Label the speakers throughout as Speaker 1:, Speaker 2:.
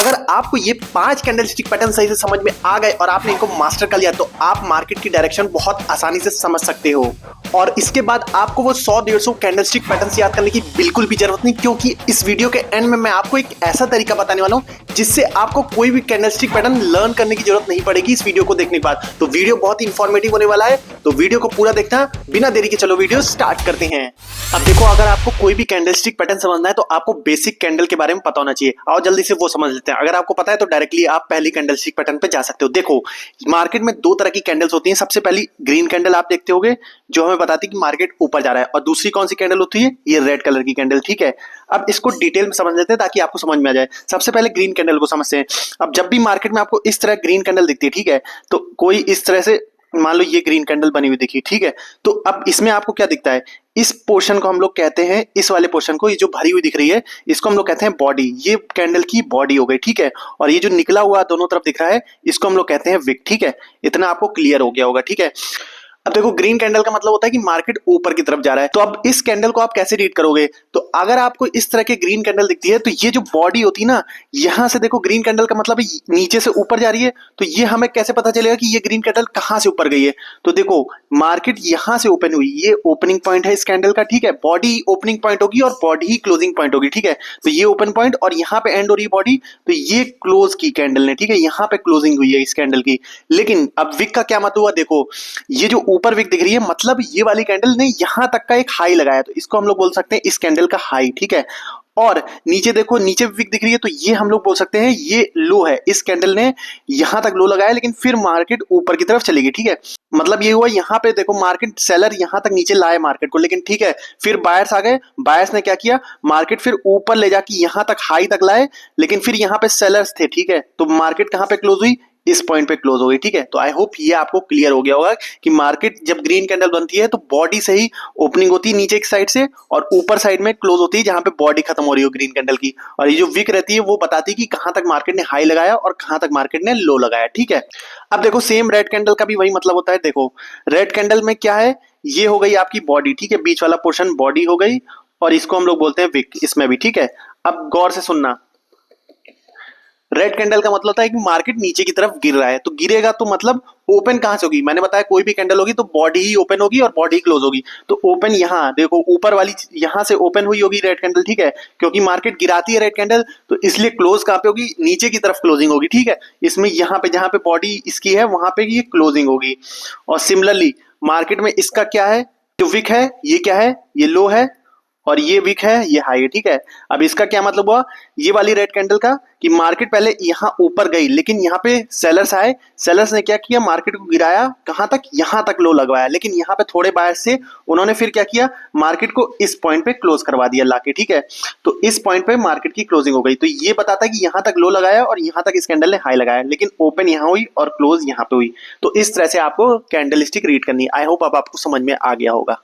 Speaker 1: अगर आपको ये 5 कैंडलस्टिक पैटर्न सही से समझ में आ गए और आपने इनको मास्टर कर लिया तो आप मार्केट की डायरेक्शन बहुत आसानी से समझ सकते हो। और इसके बाद आपको वो 100-150 कैंडलस्टिक पैटर्न्स याद करने की बिल्कुल भी जरूरत नहीं, क्योंकि इस वीडियो के एंड में मैं आपको एक ऐसा तरीका बताने वाला हूं जिससे आपको कोई भी कैंडलस्टिक पैटर्न लर्न करने की जरूरत नहीं पड़ेगी इस वीडियो को देखने के बाद। तो वीडियो बहुत ही इंफॉर्मेटिव होने वाला है, तो वीडियो को पूरा देखना। बिना देरी के चलो वीडियो स्टार्ट करते हैं। अब देखो, अगर आपको कोई भी कैंडलस्टिक पैटर्न समझना है तो आपको बेसिक कैंडल के बारे में पता होना चाहिए। आओ जल्दी से वो समझ लेते हैं। अगर आपको पता है तो डायरेक्टली आप पहली कैंडलस्टिक पैटर्न पे जा सकते हो। देखो, मार्केट में 2 तरह की कैंडल्स होती हैं। सबसे पहली ग्रीन कैंडल आप देखते होगे जो हमें बताती है कि मार्केट ऊपर जा रहा है, और दूसरी कौन सी कैंडल होती है? ये रेड कलर की कैंडल। ठीक है, अब इसको डिटेल में समझ लेते हैं ताकि आपको समझ में आ जाए। सबसे पहले ग्रीन कैंडल को समझते हैं। अब जब भी मार्केट में आपको इस तरह ग्रीन कैंडल दिखती है, ठीक है, तो कोई इस तरह से मान लो ये ग्रीन कैंडल बनी हुई दिखी, ठीक है, तो अब इसमें आपको क्या दिखता है? इस पोर्शन को हम लोग कहते हैं, इस वाले पोर्शन को, ये जो भरी हुई दिख रही है इसको हम लोग कहते हैं बॉडी। ये कैंडल की बॉडी हो गई, ठीक है। और ये जो निकला हुआ दोनों तरफ दिख रहा है इसको हम लोग कहते हैं विक। ठीक है, इतना आपको क्लियर हो गया होगा। ठीक है, अब देखो, ग्रीन कैंडल का मतलब होता है कि मार्केट ऊपर की तरफ जा रहा है। तो अब इस कैंडल को आप कैसे रीड करोगे? तो अगर आपको इस तरह के ग्रीन कैंडल दिखती है तो ये जो बॉडी होती है ना, यहां से देखो ग्रीन कैंडल का मतलब नीचे से ऊपर जा रही है, तो ये हमें कैसे पता चलेगा कि ये ग्रीन कैंडल कहां से ऊपर गई है? तो देखो, मार्केट यहां से ओपन हुई, ये ओपनिंग पॉइंट है इस कैंडल का, ठीक है। बॉडी ओपनिंग पॉइंट होगी और बॉडी ही क्लोजिंग पॉइंट होगी, ठीक है। तो ये ओपन पॉइंट और यहाँ पे एंड हो रही है बॉडी, तो ये क्लोज की कैंडल ने, ठीक है, यहाँ पे क्लोजिंग हुई है इस कैंडल की। लेकिन अब विक का क्या मतलब हुआ? देखो, ये जो ऊपर विक दिख रही है मतलब ये वाली कैंडल ने यहां तक का एक हाई लगाया, तो इसको हम लोग बोल सकते हैं इस कैंडल का हाई, ठीक है। और नीचे देखो, नीचे विक दिख रही है तो ये हम लोग बोल सकते हैं ये लो है। इस कैंडल ने यहां तक लो लगाया लेकिन फिर मार्केट ऊपर की तरफ चली गई, ठीक है। मतलब ये हुआ, यहाँ पे देखो मार्केट सेलर यहां तक नीचे लाए मार्केट को, लेकिन ठीक है, फिर बायर्स आ गए। बायर्स ने क्या किया? मार्केट फिर ऊपर ले जाके यहां तक हाई तक लाए, लेकिन फिर यहाँ पे सेलर्स थे, ठीक है। तो मार्केट कहां पे क्लोज हुई? इस पॉइंट पे क्लोज हो गई, ठीक है। तो आई होप ये आपको क्लियर हो गया होगा कि मार्केट जब ग्रीन कैंडल बनती है तो बॉडी से ही ओपनिंग होती है नीचे एक साइड से, और ऊपर साइड में क्लोज होती है जहां पे बॉडी खत्म हो रही हो ग्रीन कैंडल की। और ये जो विक रहती है वो बताती है कि कहां तक मार्केट ने हाई लगाया और कहां तक मार्केट ने लो लगाया, ठीक है। अब देखो, सेम रेड कैंडल का भी वही मतलब होता है। देखो, रेड कैंडल में क्या है? ये हो गई आपकी बॉडी, ठीक है, बीच वाला पोर्शन बॉडी हो गई, और इसको हम लोग बोलते हैं विक इसमें भी, ठीक है। अब गौर से सुनना, रेड कैंडल का मतलब होता है कि मार्केट नीचे की तरफ गिर रहा है। तो गिरेगा तो मतलब ओपन कहां से होगी? मैंने बताया कोई भी कैंडल होगी तो बॉडी ही ओपन होगी और बॉडी क्लोज होगी। तो ओपन यहां देखो, ऊपर वाली यहां से ओपन हुई होगी रेड कैंडल, ठीक है, क्योंकि मार्केट गिराती है रेड कैंडल, तो इसलिए क्लोज कहां पे होगी? नीचे की तरफ क्लोजिंग होगी, ठीक है। इसमें यहाँ पे जहां पे बॉडी इसकी है वहां पे ये क्लोजिंग होगी। और सिमिलरली मार्केट में इसका क्या है? जो विक है ये क्या है? ये लो है, और ये विक है, ये हाई है, ठीक है। अब इसका क्या मतलब हुआ ये वाली रेड कैंडल का? कि मार्केट पहले यहां ऊपर गई, लेकिन यहाँ पे सेलर्स आए, सेलर्स ने क्या किया? मार्केट को गिराया कहां तक? यहां तक लो लगवाया, लेकिन यहाँ पे थोड़े बायर्स से उन्होंने फिर क्या किया? मार्केट को इस पॉइंट पे क्लोज करवा दिया लाके, ठीक है। तो इस पॉइंट पे मार्केट की क्लोजिंग हो गई। तो ये बताता है कि यहां तक लो लगाया और यहां तक इस कैंडल ने हाई लगाया, लेकिन ओपन यहां हुई और क्लोज यहां पे हुई। तो इस तरह से आपको कैंडलस्टिक रीड करनी है। आई होप अब आपको समझ में आ गया होगा।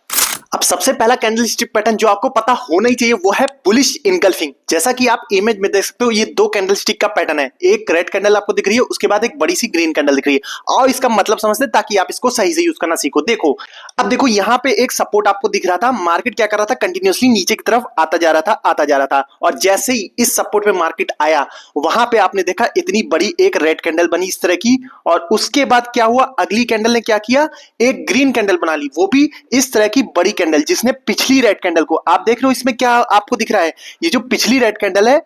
Speaker 1: अब सबसे पहला कैंडलस्टिक पैटर्न जो आपको पता होना ही चाहिए वो है बुलिश इनगल्फिंग। जैसा कि आप इमेज में देख सकते हो, ये 2 कैंडलस्टिक का पैटर्न है। एक रेड कैंडल आपको दिख रही है, उसके बाद एक बड़ी सी ग्रीन कैंडल दिख रही है। और इसका मतलब समझते हैं ताकि आप इसको सही से यूज करना सीखो। देखो, अब देखो, यहाँ पे एक सपोर्ट आपको दिख रहा था। मार्केट क्या कर रहा था? कंटिन्यूअसली नीचे की तरफ आता जा रहा था, आता जा रहा था। और जैसे ही इस सपोर्ट पे मार्केट आया, वहां पे आपने देखा इतनी बड़ी एक रेड कैंडल बनी इस तरह की, और उसके बाद क्या हुआ? अगली कैंडल ने क्या किया? एक ग्रीन कैंडल बना ली, वो भी इस तरह की बड़ी कैंडल, जिसने पिछली रेड कैंडल को, आप देख रहे हो इसमें क्या आपको दिख रहा है? ये जो पिछली रेड कैंडल है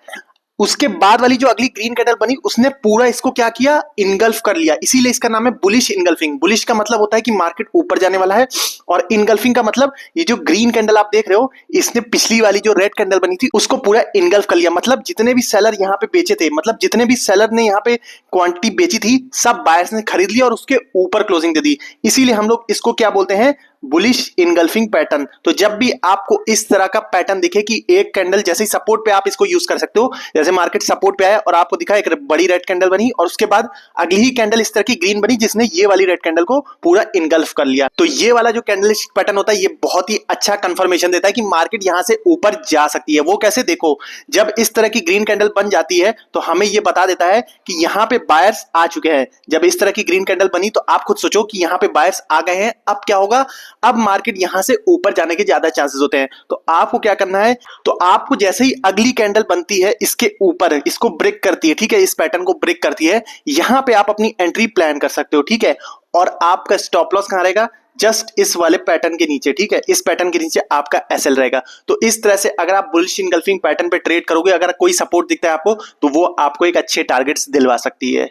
Speaker 1: उसके बाद वाली जो अगली ग्रीन कैंडल बनी उसने पूरा इसको क्या किया? इनगल्फ कर लिया। इसीलिए इसका नाम है बुलिश इनगल्फिंग। बुलिश का मतलब होता है कि मार्केट ऊपर जाने वाला है, और इनगल्फिंग का मतलब ये जो ग्रीन कैंडल आप देख रहे हो इसने पिछली वाली जो रेड कैंडल बनी थी उसको पूरा इनगल्फ कर लिया। मतलब जितने भी सेलर यहाँ पे बेचे थे, मतलब जितने भी सेलर ने यहाँ पे क्वांटिटी बेची थी, सब बायर्स ने खरीद लिया और उसके ऊपर क्लोजिंग दे दी। इसीलिए हम लोग इसको क्या बोलते हैं? Bullish engulfing pattern. तो जब भी आपको इस तरह का पैटर्न दिखे कि एक कैंडल, जैसे सपोर्ट पे आप इसको यूज कर सकते हो, जैसे मार्केट सपोर्ट पे आया और आपको दिखा एक बड़ी रेड कैंडल बनी और उसके बाद अगली ही कैंडल इस तरह की ग्रीन बनी जिसने ये वाली रेड कैंडल को पूरा इनगल्फ कर लिया, तो ये वाला जो कैंडलस्टिक पैटर्न होता है ये बहुत ही अच्छा कंफर्मेशन देता है कि मार्केट यहां से ऊपर जा सकती है। वो कैसे? देखो, जब इस तरह की ग्रीन कैंडल बन जाती है तो हमें ये बता देता है कि यहाँ पे बायर्स आ चुके हैं। जब इस तरह की ग्रीन कैंडल बनी तो आप खुद सोचो कि यहाँ पे बायर्स आ गए हैं, अब क्या होगा? अब मार्केट यहां से ऊपर जाने के ज्यादा चांसेस होते हैं। तो आपको क्या करना है, तो आपको जैसे ही अगली कैंडल बनती है इसके ऊपर, इसको ब्रेक करती है, ठीक है, इस पैटर्न को ब्रेक करती है, यहां पे आप अपनी एंट्री प्लान कर सकते हो, ठीक है। और आपका स्टॉप लॉस कहां रहेगा, जस्ट इस वाले पैटर्न के नीचे, ठीक है, इस पैटर्न के नीचे आपका एसएल रहेगा। तो इस तरह से अगर आप बुलिश इनगल्फिंग पैटर्न पे ट्रेड करोगे, अगर कोई सपोर्ट दिखता है आपको, तो वो आपको एक अच्छे टारगेट्स दिलवा सकती है।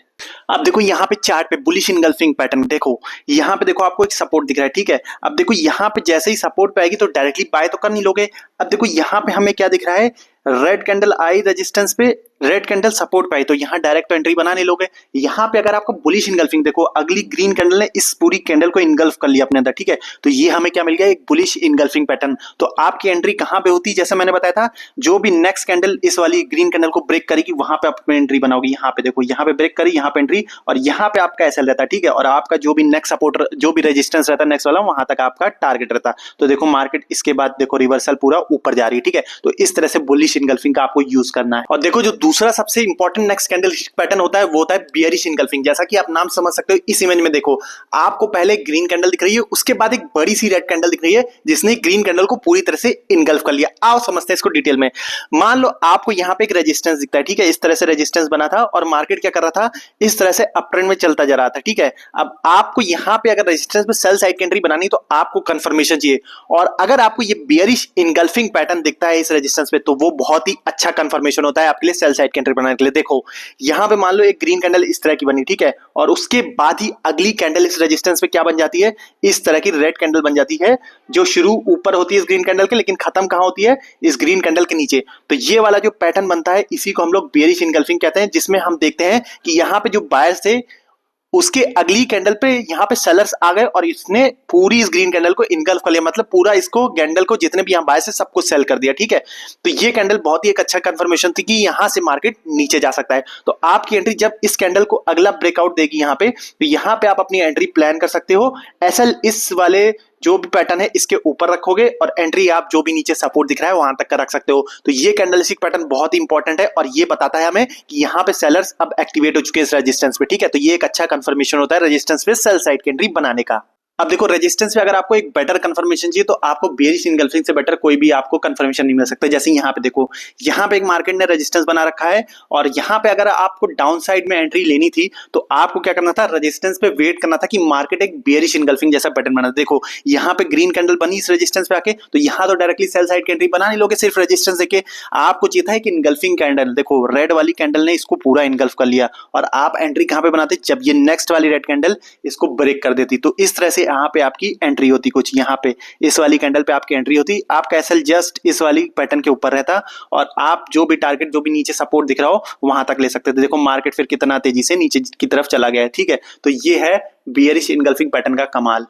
Speaker 1: अब देखो यहाँ पे चार्ट पे बुलिश इनगल्फिंग पैटर्न, देखो यहाँ पे देखो आपको एक सपोर्ट दिख रहा है, ठीक है। अब देखो यहाँ पे जैसे ही सपोर्ट पे आएगी तो डायरेक्टली बाय तो कर नहीं लोगे। अब देखो यहाँ पे हमें क्या दिख रहा है, रेड कैंडल आई रेजिस्टेंस पे, रेड कैंडल सपोर्ट पे आई, तो यहाँ डायरेक्ट तो एंट्री बना नहीं लोगे। यहाँ पे अगर आपको बुलिश इनगल्फिंग, देखो अगली ग्रीन कैंडल ने इस पूरी कैंडल को इनगल्फ कर लिया अपने अंदर, ठीक है, तो ये हमें क्या मिल गया, एक बुलिश इनगल्फिंग पैटर्न। तो आपकी एंट्री कहां पे होती है, जैसे मैंने बताया था, जो भी नेक्स्ट कैंडल इस वाली ग्रीन कैंडल को ब्रेक करेगी वहां पे आप एंट्री बनाओगे। यहाँ पे देखो, यहाँ पे ब्रेक करी, यहाँ पे एंट्री, और यहाँ पे आपका एसएल रहता है, ठीक है, और आपका जो भी नेक्स्ट सपोर्ट, जो भी रेजिस्टेंस रहता है नेक्स्ट वाला, वहां तक आपका टारगेट रहता है। तो देखो मार्केट इसके बाद देखो रिवर्सल पूरा ऊपर जा रही है, ठीक है। तो इस तरह से बुलिश इनगल्फिंग का आपको यूज करना है। और देखो जो दूसरा सबसे इंपॉर्टेंट नेक्स्ट कैंडल पैटर्न होता है वो होता है बियरिश इनगल्फिंग। जैसा कि आप नाम समझ सकते हो, इस इमेज में देखो आपको पहले ग्रीन कैंडल दिख रही है, उसके बाद एक बड़ी सी रेड कैंडल दिख रही है जिसने ग्रीन कैंडल को पूरी तरह से इनगल्फ कर लिया। आओ समझते हैं इसको डिटेल में। मान लो आपको यहाँ पे एक रेजिस्टेंस दिखता है, ठीक है, इस तरह से रेजिस्टेंस बना था और मार्केट क्या कर रहा था, इस तरह से अप ट्रेंड में चलता जा रहा था, ठीक है। अब आपको यहाँ पे अगर रेजिस्टेंस पे सेल साइड की एंट्री बनानी तो आपको कंफर्मेशन चाहिए, और अगर आपको ये बियरिश इनगल्फिंग पैटर्न दिखता है इस रेजिस्टेंस पे, तो वो बहुत ही अच्छा कंफर्मेशन होता है आपके लिए सेल साइड की एंट्री बनाने के लिए। देखो यहां पे मान लो एक ग्रीन कैंडल इस तरह की बनी, ठीक है, और उसके बाद ही अगली कैंडल इस रेजिस्टेंस पे क्या बन जाती है, इस तरह की रेड कैंडल बन जाती है, जो शुरू ऊपर होती है इस ग्रीन कैंडल के, लेकिन खत्म कहां होती है, इस ग्रीन कैंडल के नीचे। तो ये वाला जो पैटर्न बनता है इसी को हम लोग बियरिश इनगल्फिंग कहते हैं, जिसमें हम देखते हैं कि यहां पे जो बायर्स थे उसके अगली कैंडल पे यहाँ पे सेलर्स आ गए और इसने पूरी इस ग्रीन कैंडल को इनगल्फ कर लिया, मतलब पूरा इसको कैंडल को जितने भी यहाँ बायर्स है सबको सेल कर दिया, ठीक है। तो ये कैंडल बहुत ही एक अच्छा कंफर्मेशन थी कि यहाँ से मार्केट नीचे जा सकता है। तो आपकी एंट्री जब इस कैंडल को अगला ब्रेकआउट देगी यहाँ पे, तो यहाँ पे आप अपनी एंट्री प्लान कर सकते हो। एसएल इस वाले जो भी पैटर्न है इसके ऊपर रखोगे और एंट्री आप जो भी नीचे सपोर्ट दिख रहा है वहां तक का रख सकते हो। तो ये कैंडलस्टिक पैटर्न बहुत ही इंपॉर्टेंट है और ये बताता है हमें कि यहाँ पे सेलर्स अब एक्टिवेट हो चुके हैं इस रेजिस्टेंस पे, ठीक है। तो ये एक अच्छा कंफर्मेशन होता है रेजिस्टेंस पे सेल साइड की एंट्री बनाने का। अब देखो रेजिस्टेंस पे अगर आपको एक बेटर कंफर्मेशन चाहिए तो आपको बेयरिश इनगल्फिंग से बेटर कोई भी आपको कंफर्मेशन नहीं मिल सकता। जैसे यहाँ पे देखो, यहाँ पे एक मार्केट ने रेजिस्टेंस बना रखा है और यहाँ पे अगर आपको डाउन साइड में एंट्री लेनी थी तो आपको क्या करना था, रेजिस्टेंस पे वेट करना था कि मार्केट एक बेयरिश इनगल्फिंग जैसा पैटर्न बना। देखो यहाँ पे ग्रीन कैंडल बनी इस रेजिस्टेंस पे आके, तो यहाँ तो डायरेक्टली सेल साइड की एंट्री बना नहीं लोगे सिर्फ रेजिस्टेंस देके, आपको चाहिए था कि इनगल्फिंग कैंडल, देखो रेड वाली कैंडल ने इसको पूरा इनगल्फ कर लिया और आप एंट्री कहाँ पे बनाते, जब ये नेक्स्ट वाली रेड कैंडल इसको ब्रेक कर देती। तो इस तरह से यहाँ पे आपकी एंट्री होती, कुछ यहाँ पे इस वाली कैंडल पे आपकी एंट्री होती, आपका एसएल जस्ट इस वाली पैटर्न के ऊपर रहता और आप जो भी टारगेट, जो भी नीचे सपोर्ट दिख रहा हो वहां तक ले सकते थे। देखो मार्केट फिर कितना तेजी से नीचे की तरफ चला गया है, ठीक है। तो ये है बियरिश इनगल्फिंग पैटर्न का कमाल।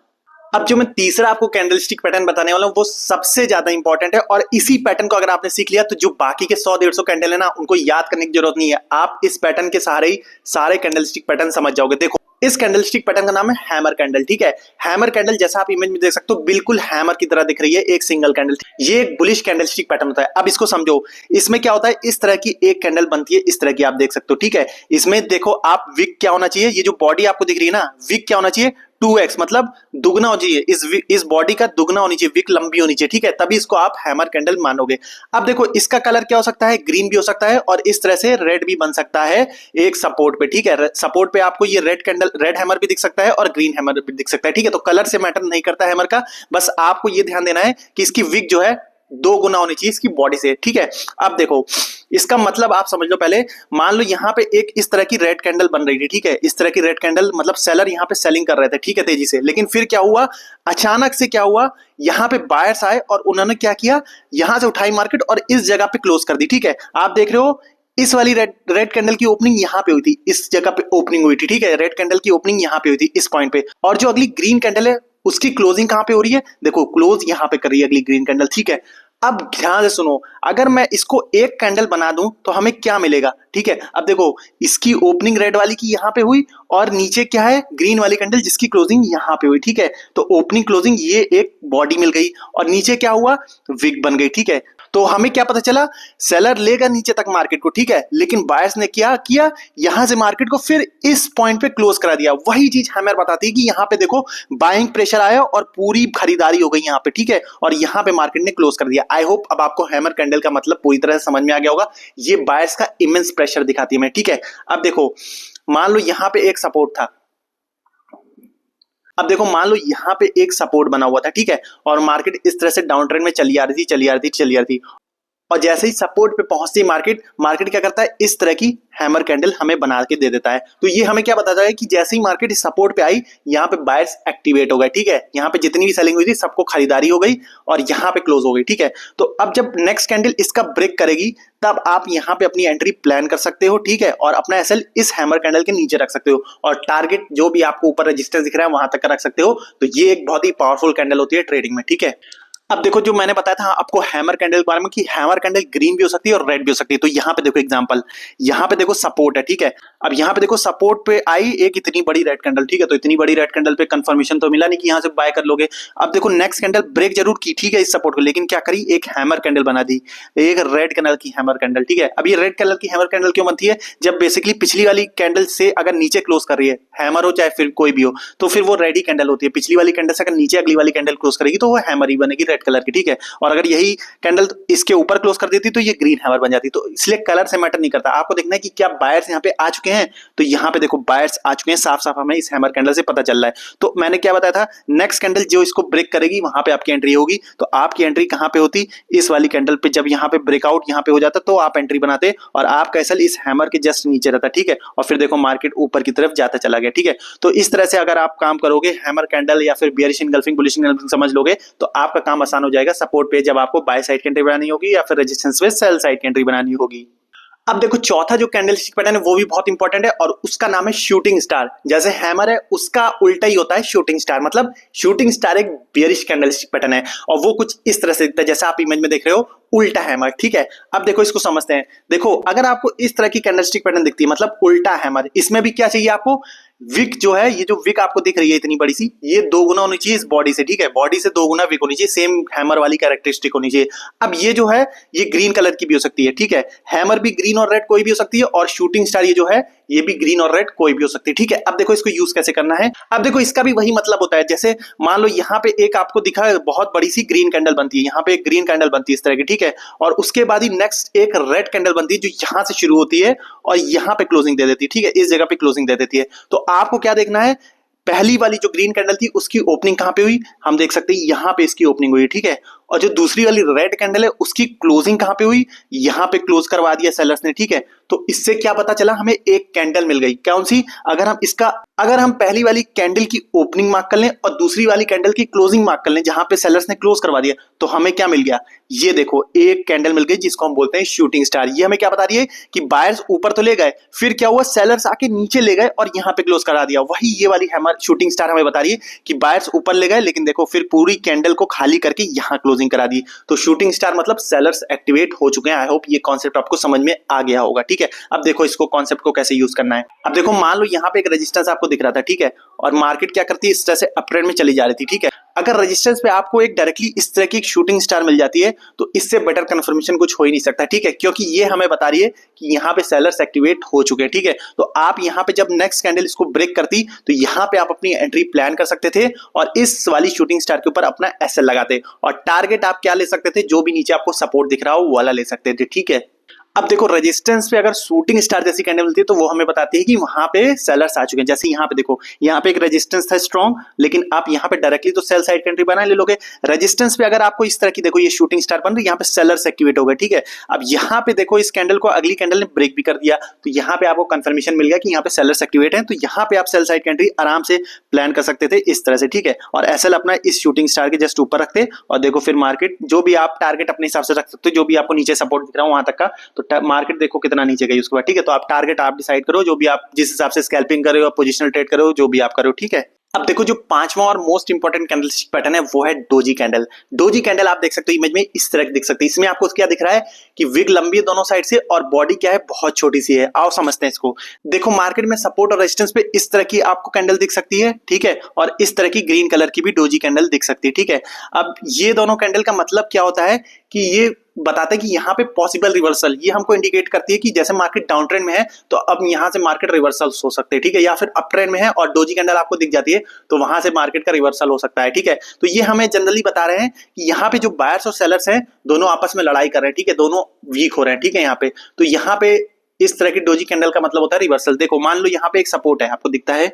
Speaker 1: अब जो मैं तीसरा आपको कैंडलस्टिक पैटर्न बताने वाला हूं वो सबसे ज्यादा इंपॉर्टेंट है और इसी पैटर्न को अगर आपने सीख लिया तो जो बाकी के 100-150 कैंडल है ना उनको याद करने की जरूरत नहीं है, आप इस पैटर्न के सहारे ही सारे कैंडलस्टिक पैटर्न समझ जाओगे। देखो इस कैंडलस्टिक पैटर्न का नाम है हैमर कैंडल, ठीक है। हैमर कैंडल जैसा आप इमेज में देख सकते हो बिल्कुल हैमर की तरह दिख रही है, एक सिंगल कैंडल। ये एक बुलिश कैंडलस्टिक पैटर्न होता है। अब इसको समझो, इसमें क्या होता है, इस तरह की एक कैंडल बनती है, इस तरह की आप देख सकते हो, ठीक है। इसमें देखो आप विक क्या होना चाहिए, ये जो बॉडी आपको दिख रही है ना, विक क्या होना चाहिए, 2x, मतलब दुगना हो चाहिए, इस बॉडी का दुगना होनी चाहिए, विक लंबी होनी चाहिए, ठीक है, तभी इसको आप हैमर कैंडल मानोगे। अब देखो इसका कलर क्या हो सकता है, ग्रीन भी हो सकता है और इस तरह से रेड भी बन सकता है एक सपोर्ट पे, ठीक है। सपोर्ट पे आपको ये रेड कैंडल, रेड हैमर भी दिख सकता है और ग्रीन हैमर भी दिख सकता है, ठीक है। तो कलर से मैटर नहीं करता हैमर का, बस आपको ये ध्यान देना है कि इसकी विक जो है 2 गुना होनी चाहिए इसकी बॉडी से, ठीक है। अब देखो इसका मतलब आप समझ लो, पहले मान लो यहाँ पे एक इस तरह की रेड कैंडल बन रही थी, ठीक है, इस तरह की रेड कैंडल, मतलब सेलर यहाँ पे सेलिंग कर रहे थे, ठीक है, तेजी से। लेकिन फिर क्या हुआ, अचानक से क्या हुआ, यहाँ पे बायर्स आए और उन्होंने क्या किया, यहां से उठाई मार्केट और इस जगह पे क्लोज कर दी, ठीक है। आप देख रहे हो इस वाली रेड कैंडल की ओपनिंग यहाँ पे हुई थी, इस जगह पे ओपनिंग हुई थी, ठीक है। रेड कैंडल की ओपनिंग यहाँ पे हुई थी इस पॉइंट पे, और जो अगली ग्रीन कैंडल है उसकी क्लोजिंग कहां पे हो रही है, देखो क्लोज यहाँ पे कर रही है अगली ग्रीन कैंडल, ठीक है। अब ध्यान से सुनो, अगर मैं इसको एक कैंडल बना दूं तो हमें क्या मिलेगा, ठीक है। अब देखो इसकी ओपनिंग रेड वाली की यहाँ पे हुई और नीचे क्या है, ग्रीन वाली कैंडल जिसकी क्लोजिंग यहाँ पे हुई, ठीक है। तो ओपनिंग क्लोजिंग ये एक बॉडी मिल गई और नीचे क्या हुआ, विक बन गई, ठीक है। तो हमें क्या पता चला, सेलर लेगा नीचे तक मार्केट को, ठीक है, लेकिन बायर्स ने क्या किया, यहां से मार्केट को फिर इस पॉइंट पे क्लोज करा दिया। वही चीज हमें बताती है कि यहां पे देखो बाइंग प्रेशर आया और पूरी खरीदारी हो गई यहां पे, ठीक है, और यहां पे मार्केट ने क्लोज कर दिया। आई होप अब आपको हैमर कैंडल का मतलब पूरी तरह से समझ में आ गया होगा। ये बायर्स का इमेंस प्रेशर दिखाती है हमें, ठीक है। अब देखो मान लो यहां पे एक सपोर्ट था, अब देखो मान लो यहां पे एक सपोर्ट बना हुआ था, ठीक है, और मार्केट इस तरह से डाउन ट्रेंड में चली आ रही थी, चली आ रही थी, चली आ रही थी, और जैसे ही सपोर्ट पे पहुंचती मार्केट, मार्केट क्या करता है, इस तरह की हैमर कैंडल हमें बना के दे देता है। तो ये हमें क्या बताता है कि जैसे ही मार्केट इस सपोर्ट पे आई, यहाँ पे बायर्स एक्टिवेट हो गए, ठीक है, यहाँ पे जितनी भी सेलिंग हुई थी सबको खरीदारी हो गई और यहाँ पे क्लोज हो गई, ठीक है। तो अब जब नेक्स्ट कैंडल इसका ब्रेक करेगी, तब आप यहाँ पे अपनी एंट्री प्लान कर सकते हो, ठीक है, और अपना एसएल इस हैमर कैंडल के नीचे रख सकते हो, और टारगेट जो भी आपको ऊपर रेजिस्टेंस दिख रहा है वहां तक का रख सकते हो। तो ये एक बहुत ही पावरफुल कैंडल होती है ट्रेडिंग में, ठीक है। अब देखो जो मैंने बताया था आपको हैमर कैंडल के बारे में कि हैमर कैंडल ग्रीन भी हो सकती है और रेड भी हो सकती है। तो यहाँ पे देखो एग्जांपल, यहाँ पे देखो सपोर्ट है, ठीक है, अब यहाँ पे देखो सपोर्ट पे आई एक इतनी बड़ी रेड कैंडल, ठीक है, तो इतनी बड़ी रेड कैंडल पे कंफर्मेशन तो मिला नहीं कि यहाँ से बाय कर लोगे। अब देखो नेक्स्ट कैंडल ब्रेक जरूर की, ठीक है, इस सपोर्ट को, लेकिन क्या करी, एक हैमर कैंडल बना दी, एक रेड कलर की हैमर कैंडल, ठीक है। अब ये रेड कलर की हैमर कैंडल क्यों बनती है, जब बेसिकली पिछली वाली कैंडल से अगर नीचे क्लोज कर रही है, हैमर हो चाहे फिर कोई भी हो, तो फिर वो रेड ही कैंडल होती है। पिछली वाली कैंडल से अगर नीचे अगली वाली कैंडल क्लोज करेगी तो वो हैमर ही बनेगी रेड कलर की, ठीक है, और अगर यही कैंडल इसके ऊपर क्लोज कर देती तो ये ग्रीन हैमर बन जाती। तो इसलिए कलर से मैटर नहीं करता, आपको देखना है कि क्या बायर्स यहाँ पे आ चुके हैं। तो यहाँ पे देखो बायर्स आ चुके हैं, साफ साफ हमें इस हैमर कैंडल से पता चल रहा है। तो मैंने क्या बताया था, नेक्स्ट कैंडल जो इसको ब्रेक करेगी वहां पे आपकी एंट्री होगी। तो आपकी एंट्री कहां पे होती, इस वाली कैंडल पे, जब यहाँ पे ब्रेकआउट यहाँ पे हो जाता तो आप एंट्री बनाते और आपका एसएल इस हैमर के जस्ट नीचे रहता, ठीक है, और फिर देखो मार्केट ऊपर की तरफ जाता चला गया, ठीक है। तो इस तरह से अगर आप काम करोगे, हैमर कैंडल या फिर बियरिश इनगल्फिंग बुलिश इनगल्फिंग समझ लोगे, तो आपका काम आसान हो जाएगा सपोर्ट पे जब आपको बाय साइड की एंट्री बनानी होगी या फिर रेजिस्टेंस पे सेल साइड की एंट्री बनानी होगी। अब देखो चौथा जो कैंडलस्टिक पैटर्न है वो भी बहुत इंपॉर्टेंट है और उसका नाम है शूटिंग स्टार। जैसे हैमर है उसका उल्टा ही होता है शूटिंग स्टार, मतलब शूटिंग स्टार एक बियरिश कैंडलस्टिक पैटर्न है और वो कुछ इस तरह से दिखता है जैसा आप इमेज में देख रहे हो, उल्टा हैमर, ठीक है। अब देखो इसको समझते हैं। देखो अगर आपको इस तरह की कैंडलस्टिक पैटर्न दिखती है मतलब उल्टा हैमर, इसमें भी क्या चाहिए आपको, विक जो है, ये जो विक आपको दिख रही है इतनी बड़ी सी, ये 2 गुना होनी चाहिए इस बॉडी से, ठीक है, बॉडी से 2 गुना विक होनी चाहिए, सेम हैमर वाली कैरेक्टरिस्टिक होनी चाहिए। अब ये जो है ये ग्रीन कलर की भी हो सकती है, ठीक है, हैमर भी ग्रीन और रेड कोई भी हो सकती है और शूटिंग स्टार ये जो है ये भी ग्रीन और रेड कोई भी हो सकती है, ठीक है। अब देखो इसको यूज कैसे करना है। अब देखो इसका भी वही मतलब होता है, जैसे मान लो यहाँ पे एक आपको दिखा है बहुत बड़ी सी ग्रीन कैंडल बनती है, यहाँ पे एक ग्रीन कैंडल बनती है इस तरह की, ठीक है, और उसके बाद ही नेक्स्ट एक रेड कैंडल बनती है जो यहाँ से शुरू होती है और यहाँ पे क्लोजिंग दे देती है, ठीक है, इस जगह पे क्लोजिंग दे देती है। तो आपको क्या देखना है, पहली वाली जो ग्रीन कैंडल थी उसकी ओपनिंग कहां पे हुई, हम देख सकते हैं यहां पे इसकी ओपनिंग हुई, ठीक है, और जो दूसरी वाली रेड कैंडल है उसकी क्लोजिंग कहां पे हुई, यहां पे क्लोज करवा दिया सेलर्स ने, ठीक है। तो इससे क्या पता चला, हमें एक कैंडल मिल गई, कौन सी, अगर हम पहली वाली कैंडल की ओपनिंग मार्क कर लें और दूसरी वाली कैंडल की क्लोजिंग मार्क कर लें जहां पे सेलर्स ने क्लोज करवा दिया, तो हमें क्या मिल गया, ये देखो एक कैंडल मिल गई जिसको हम बोलते हैं शूटिंग स्टार। ये हमें क्या बता रही है कि बायर्स ऊपर तो ले गए, फिर क्या हुआ, सेलर्स आके नीचे ले गए और यहां पे क्लोज करा दिया। वही ये वाली हैमर शूटिंग स्टार हमें बता रही है कि बायर्स ऊपर ले गए लेकिन देखो फिर पूरी कैंडल को खाली करके यहां क्लोजिंग करा दी। तो शूटिंग स्टार मतलब सेलर्स एक्टिवेट हो चुके हैं। आई होप ये कॉन्सेप्ट आपको समझ में आ गया होगा, ठीक है। अब देखो इसको कॉन्सेप्ट को कैसे यूज करना है। अब देखो मान लो यहाँ पे एक रेजिस्टेंस आपको दिख रहा था, ठीक है, और मार्केट क्या करती है, इस तरह से अपट्रेंड में चली जा रही थी, ठीक है। अगर रेजिस्टेंस पे आपको एक डायरेक्टली इस तरह की एक शूटिंग स्टार मिल जाती है तो इससे बेटर कंफर्मेशन कुछ हो ही नहीं सकता, ठीक है, क्योंकि ये हमें बता रही है कि यहाँ पे सेलर्स एक्टिवेट हो चुके हैं, ठीक है। तो आप यहाँ पे जब नेक्स्ट कैंडल इसको ब्रेक करती तो यहाँ पे आप अपनी एंट्री प्लान कर सकते थे और इस वाली शूटिंग स्टार के ऊपर अपना एसएल लगाते और टारगेट आप क्या ले सकते थे, जो भी नीचे आपको सपोर्ट दिख रहा हो वो वाला ले सकते थे, ठीक है। अब देखो रेजिस्टेंस पे अगर शूटिंग स्टार जैसी कैंडल मिलती है तो वो हमें बताती है कि वहां पे सेलर्स आ चुके हैं। जैसे यहाँ पे देखो, यहाँ पे एक रेजिस्टेंस था स्ट्रॉन्ग, लेकिन आप यहाँ पे डायरेक्टली तो सेल साइड एंट्री बना ले लोगे। रेजिस्टेंस पे अगर आपको इस तरह की देखो ये शूटिंग स्टार बन रही है, यहाँ पे सेलर्स एक्टिवेट हो गए, ठीक है। अब यहाँ पे देखो इस कैंडल को अगली कैंडल ने ब्रेक भी कर दिया तो यहाँ पे आपको कंफर्मेशन मिल गया कि यहाँ पे सेलर्स एक्टिवेट है, तो यहाँ पे आप सेल साइड एंट्री आराम से प्लान कर सकते थे इस तरह से, ठीक है। और एसएल अपना इस शूटिंग स्टार के जस्ट ऊपर रखते और देखो फिर मार्केट जो भी आप टारगेट अपने हिसाब से रख सकते हो, जो भी आपको नीचे सपोर्ट दिख रहा है वहां तक का, तो मार्केट देखो कितना नीचे गई उसके बाद, ठीक है। तो आप टारगेट आप डिसाइड करो, जो भी आप जिस हिसाब से स्कैल्पिंग कर रहे हो, पोजिशनल ट्रेड कर रहे हो, जो भी आप करो, ठीक है। अब देखो जो पांचवा और मोस्ट इंपॉर्टेंट कैंडलस्टिक पैटर्न है वो है डोजी कैंडल। डोजी कैंडल आप देख सकते हो इमेज में इस तरह दिख सकती है। इसमें आपको क्या दिख रहा है कि विग लंबी है दोनों साइड से और बॉडी क्या है, बहुत छोटी सी है। आओ समझते हैं इसको। देखो मार्केट में सपोर्ट और रेजिस्टेंस पे इस तरह की आपको कैंडल दिख सकती है, ठीक है, और इस तरह की ग्रीन कलर की भी डोजी कैंडल दिख सकती है, ठीक है। अब ये दोनों कैंडल का मतलब क्या होता है कि ये बताता है कि यहाँ पे पॉसिबल रिवर्सल, ये हमको इंडिकेट करती है कि जैसे मार्केट डाउन ट्रेंड में है तो अब यहाँ से मार्केट रिवर्सल हो सकते हैं, ठीक है, या फिर अप ट्रेंड में है और डोजी कैंडल आपको दिख जाती है तो वहां से मार्केट का रिवर्सल हो सकता है, ठीक है। तो ये हमें जनरली बता रहे हैं कि यहाँ पे जो बायर्स और सेलर्स हैं दोनों आपस में लड़ाई कर रहे हैं, ठीक है, दोनों वीक हो रहे हैं, ठीक है। यहाँ पे तो यहाँ पे इस तरह की डोजी कैंडल का मतलब होता है रिवर्सल। देखो मान लो यहाँ पे एक सपोर्ट है, आपको दिखता है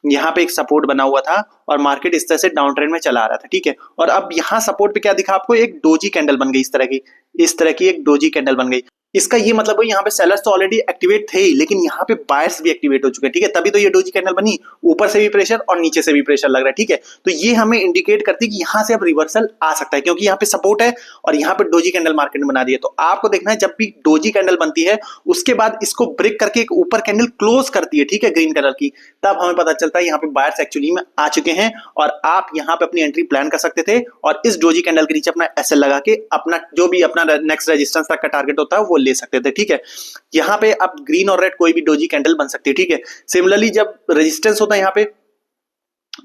Speaker 1: यहाँ पे एक सपोर्ट बना हुआ था और मार्केट इस तरह से डाउन ट्रेंड में चला आ रहा था, ठीक है, और अब यहाँ सपोर्ट पे क्या दिखा आपको, एक डोजी कैंडल बन गई, इस तरह की एक डोजी कैंडल बन गई। इसका ये मतलब है यहाँ पे सेलर्स तो ऑलरेडी एक्टिवेट थे ही, लेकिन यहाँ पे बायर्स भी एक्टिवेट हो चुके हैं, ठीक है, तभी तो ये डोजी कैंडल बनी, ऊपर से भी प्रेशर और नीचे से भी प्रेशर लग रहा है, ठीक है। तो ये हमें इंडिकेट करती है कि यहाँ से अब रिवर्सल आ सकता है, क्योंकि यहाँ पे सपोर्ट है और यहाँ पे डोजी कैंडल मार्केट में बना दी है। तो आपको देखना है जब भी डोजी कैंडल बनती है उसके बाद इसको ब्रेक करके एक ऊपर कैंडल क्लोज करती है, ठीक है, ग्रीन कलर की, तब हमें पता चलता है यहाँ पे बायर्स एक्चुअली में आ चुके हैं और आप यहाँ पे अपनी एंट्री प्लान कर सकते थे और इस डोजी कैंडल के नीचे अपना एसएल लगा के अपना जो भी अपना नेक्स्ट रेजिस्टेंस तक का टारगेट होता है वो ले सकते थे, ठीक है। यहाँ पे अब ग्रीन और रेड कोई भी डोजी कैंडल बन सकती है, ठीक है। सिमिलरली जब रेजिस्टेंस होता है यहाँ पे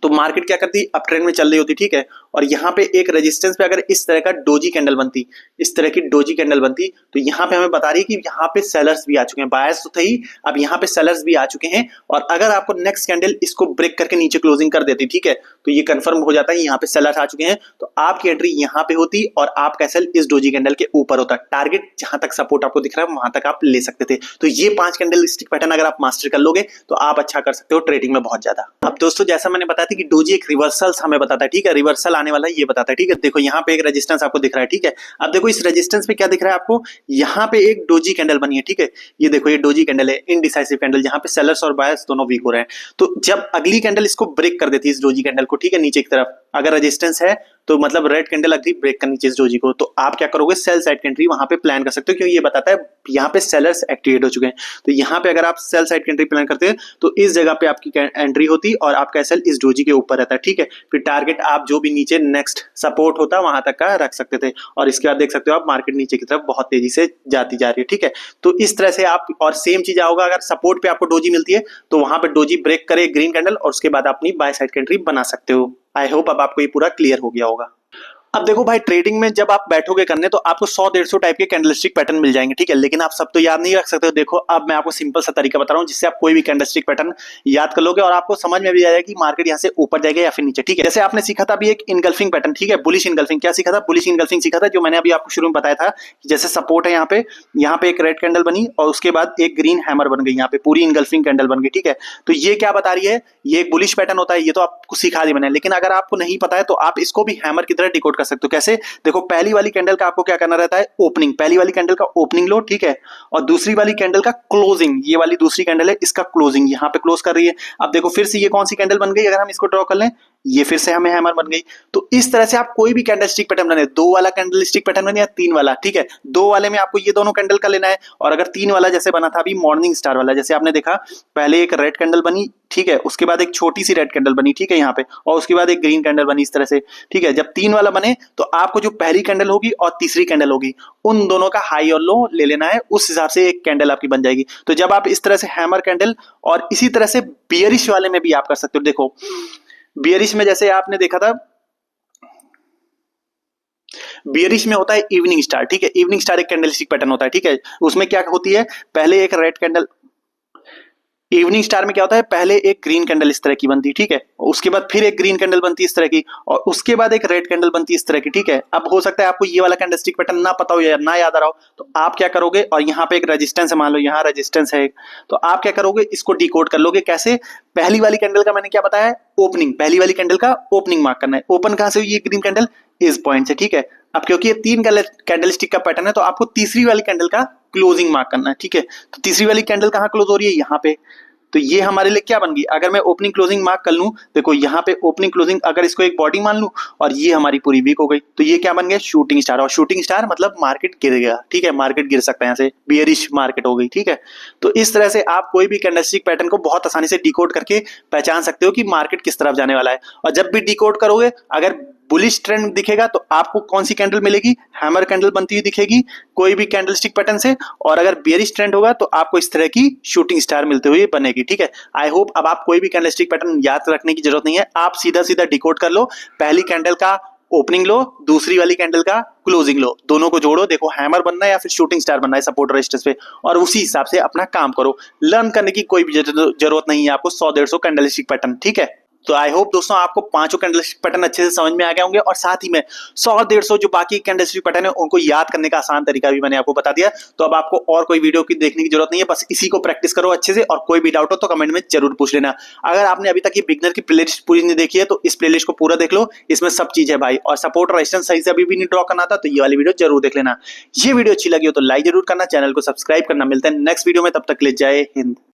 Speaker 1: तो मार्केट क्या करती, अप ट्रेंड में चल रही होती, ठीक है, और यहाँ पे एक रेजिस्टेंस पे अगर इस तरह का डोजी कैंडल बनती, इस तरह की डोजी कैंडल बनती, तो यहाँ पे हमें बता रही है कि यहाँ पे सेलर्स भी आ चुके हैं, बायर्स तो थे ही, अब यहाँ पे सेलर्स भी आ चुके हैं। और अगर आपको नेक्स्ट कैंडल इसको ब्रेक करके नीचे क्लोजिंग कर देती, ठीक है, तो ये कंफर्म हो जाता है यहाँ पे सेलर्स आ चुके हैं, तो आपकी एंट्री यहाँ पे होती और आपका सेल इस डोजी कैंडल के ऊपर होता, टारगेट जहां तक सपोर्ट आपको दिख रहा है वहां तक आप ले सकते थे। तो ये 5 कैंडल स्टिक पैटर्न अगर आप मास्टर कर लोगे तो आप अच्छा कर सकते हो ट्रेडिंग में बहुत ज्यादा। अब दोस्तों जैसा मैंने बताया था कि डोजी एक रिवर्सल्स हमें बताता है, ठीक है, रिवर्सल आने वाला है ये बताता है, ठीक है। देखो यहाँ पे एक रेजिस्टेंस आपको दिख रहा है, ठीक है, अब देखो इस रेजिस्टेंस पे क्या दिख रहा है आपको, यहाँ पे एक डोजी कैंडल बनी है, ठीक है, ये देखो ये डोजी कैंडल है, इनडिसाइसिव कैंडल, जहां पे सेलर्स और बायर्स दोनों वीक हो रहे हैं। तो जब अगली कैंडल इसको ब्रेक कर देती है इस डोजी कैंडल को, ठीक है, नीचे की तरफ अगर रेजिस्टेंस है तो मतलब रेड कैंडल अगली ब्रेक करनी चाहिए इस डोजी को, तो आप क्या करोगे, सेल साइड की एंट्री वहां पे प्लान कर सकते हो, क्योंकि ये बताता है यहाँ पे सेलर्स एक्टिवेट हो चुके हैं। तो यहाँ पे अगर आप सेल साइड की एंट्री प्लान करते हैं तो इस जगह पे आपकी एंट्री होती और आपका सेल इस डोजी के ऊपर रहता है, ठीक है। फिर टारगेट आप जो भी नीचे नेक्स्ट सपोर्ट होता वहां तक का रख सकते थे और इसके बाद देख सकते हो आप मार्केट नीचे की तरफ बहुत तेजी से जाती जा रही है, ठीक है। तो इस तरह से आप, और सेम चीज होगा अगर सपोर्ट पे आपको डोजी मिलती है तो वहां पे डोजी ब्रेक करे ग्रीन कैंडल और उसके बाद अपनी बाय साइड की एंट्री बना सकते हो। आई होप अब आपको ये पूरा क्लियर हो गया होगा। अब देखो भाई ट्रेडिंग में जब आप बैठोगे करने तो आपको 100-150 टाइप के कैंडलस्टिक पैटर्न मिल जाएंगे, ठीक है, लेकिन आप सब तो याद नहीं रख सकते हो। देखो अब मैं आपको सिंपल सा तरीका बता रहा हूं जिससे आप कोई भी कैंडलस्टिक पैटर्न याद कर लोगे और आपको समझ में भी आ जाएगा कि मार्केट यहां से ऊपर जाएगा या फिर नीचे, ठीक है। जैसे आपने सीखा था अभी एक इनगल्फिंग पैटर्न, ठीक है, बुलिश इनगल्फिंग, क्या सीखा था, बुलिश इनगल्फिंग सीखा था, जो मैंने अभी आपको शुरू में बताया था कि जैसे सपोर्ट है यहाँ पे एक रेड कैंडल बनी और उसके बाद एक ग्रीन हैमर बन गई, यहाँ पे पूरी इनगल्फिंग कैंडल बन गई, ठीक है। तो ये क्या बता रही है, ये एक बुलिश पैटर्न होता है, ये तो आपको सिखा दी मैंने, लेकिन अगर आपको नहीं पता है तो आप इसको भी हैमर की तरह डिकोड कर सकते हो। कैसे, देखो पहली वाली कैंडल का आपको क्या करना रहता है, ओपनिंग, पहली वाली कैंडल का ओपनिंग लो, ठीक है, और दूसरी वाली कैंडल का क्लोजिंग, ये वाली दूसरी कैंडल है इसका क्लोजिंग यहां पे क्लोज कर रही है। अब देखो फिर से ये कौन सी कैंडल बन गई, अगर हम इसको ड्रॉ कर लें ये फिर से हमें हैमर बन गई। तो इस तरह से आप कोई भी कैंडलस्टिक पैटर्न बने, 2 वाला कैंडलस्टिक पैटर्न बने या 3 वाला, ठीक है, 2 वाले में आपको ये दोनों कैंडल का लेना है और अगर 3 वाला जैसे बना था अभी मॉर्निंग स्टार वाला, जैसे आपने देखा पहले एक रेड कैंडल बनी, ठीक है, उसके बाद एक छोटी सी रेड कैंडल बनी, ठीक है, यहाँ पे, और उसके बाद एक ग्रीन कैंडल बनी इस तरह से, ठीक है। जब 3 वाला बने तो आपको जो पहली कैंडल होगी और तीसरी कैंडल होगी उन दोनों का हाई और लो ले लेना है, उस हिसाब से एक कैंडल आपकी बन जाएगी। तो जब आप इस तरह से हैमर कैंडल और इसी तरह से बियरिश वाले में भी आप कर सकते हो। देखो बियरिश में जैसे आपने देखा था, बियरिश में होता है इवनिंग स्टार, ठीक है, इवनिंग स्टार एक कैंडलस्टिक पैटर्न होता है, ठीक है, उसमें क्या होती है, पहले एक रेड कैंडल, इवनिंग स्टार में क्या होता है, पहले एक ग्रीन कैंडल इस तरह की बनती है, ठीक है, उसके बाद फिर एक ग्रीन कैंडल बनती है इस तरह की और उसके बाद एक रेड कैंडल बनती है इस तरह की, ठीक है। अब हो सकता है आपको ये वाला कैंडलस्टिक पैटर्न ना पता हो या ना याद आ रहा हो, तो आप क्या करोगे, और यहाँ पे एक रेजिस्टेंस है, मान लो यहाँ रेजिस्टेंस है, तो आप क्या करोगे, इसको डिकोड कर लोगे। कैसे, पहली वाली कैंडल का मैंने क्या बताया, ओपनिंग, पहली वाली कैंडल का ओपनिंग मार्क करना है, ओपन कहां से हुई ये ग्रीन कैंडल, इस पॉइंट से, ठीक है। अब क्योंकि ये 3 कैंडलस्टिक का पैटर्न है तो आपको तीसरी वाली कैंडल का क्लोजिंग मार्क करना है, ठीक है। तो तीसरी वाली कैंडल कहां क्लोज हो रही है, यहाँ पे, तो ये हमारे लिए क्या बन गई, अगर मैं ओपनिंग क्लोजिंग मार्क कर लूं, देखो यहाँ पे ओपनिंग क्लोजिंग अगर इसको एक बॉडी मान लूं और ये हमारी पूरी वीक हो गई, तो ये क्या बन गया, शूटिंग स्टार, और शूटिंग स्टार मतलब मार्केट गिर गया, ठीक है, मार्केट गिर सकता है, यहाँ से बियरिश मार्केट हो गई, ठीक है। तो इस तरह से आप कोई भी कैंडलस्टिक पैटर्न को बहुत आसानी से डिकोड करके पहचान सकते हो कि मार्केट किस तरफ जाने वाला है। और जब भी डिकोड करोगे, अगर बुलिश ट्रेंड दिखेगा तो आपको कौन सी कैंडल मिलेगी, हैमर कैंडल बनती हुई दिखेगी कोई भी कैंडलस्टिक पैटर्न से, और अगर बेयरिश ट्रेंड होगा तो आपको इस तरह की शूटिंग स्टार मिलते हुए बनेगी, ठीक है। आई होप अब आप कोई भी कैंडलस्टिक पैटर्न याद रखने की जरूरत नहीं है, आप सीधा सीधा डिकोड कर लो, पहली कैंडल का ओपनिंग लो, दूसरी वाली कैंडल का क्लोजिंग लो, दोनों को जोड़ो, देखो हैमर बनना है या फिर शूटिंग स्टार बनना है सपोर्ट रेजिस्टेंस पे, और उसी हिसाब से अपना काम करो। लर्न करने की कोई भी जरूरत नहीं है आपको 100-150 कैंडलस्टिक पैटर्न, ठीक है। तो आई होप दोस्तों आपको पांचों कैंडलस्टिक पैटर्न अच्छे से समझ में आ गए होंगे, और साथ ही में 100-150 जो बाकी कैंडलस्टिक पैटर्न है उनको याद करने का आसान तरीका भी मैंने आपको बता दिया। तो अब आपको और कोई वीडियो की देखने की जरूरत नहीं है, बस इसी को प्रैक्टिस करो अच्छे से, और कोई भी डाउट हो तो कमेंट में जरूर पूछ लेना। अगर आपने अभी तक ये बिगनर की प्लेलिस्ट पूरी नहीं देखी है तो इस प्लेलिस्ट को पूरा देख लो, इसमें सब चीज है भाई। और सपोर्ट रेजिस्टेंस सही से अभी भी नहीं ड्रॉ करना था तो ये वाली वीडियो जरूर देख लेना। ये वीडियो अच्छी लगी हो तो लाइक जरूर करना, चैनल को सब्सक्राइब करना। मिलते हैं नेक्स्ट वीडियो में, तब तक ले जय हिंद।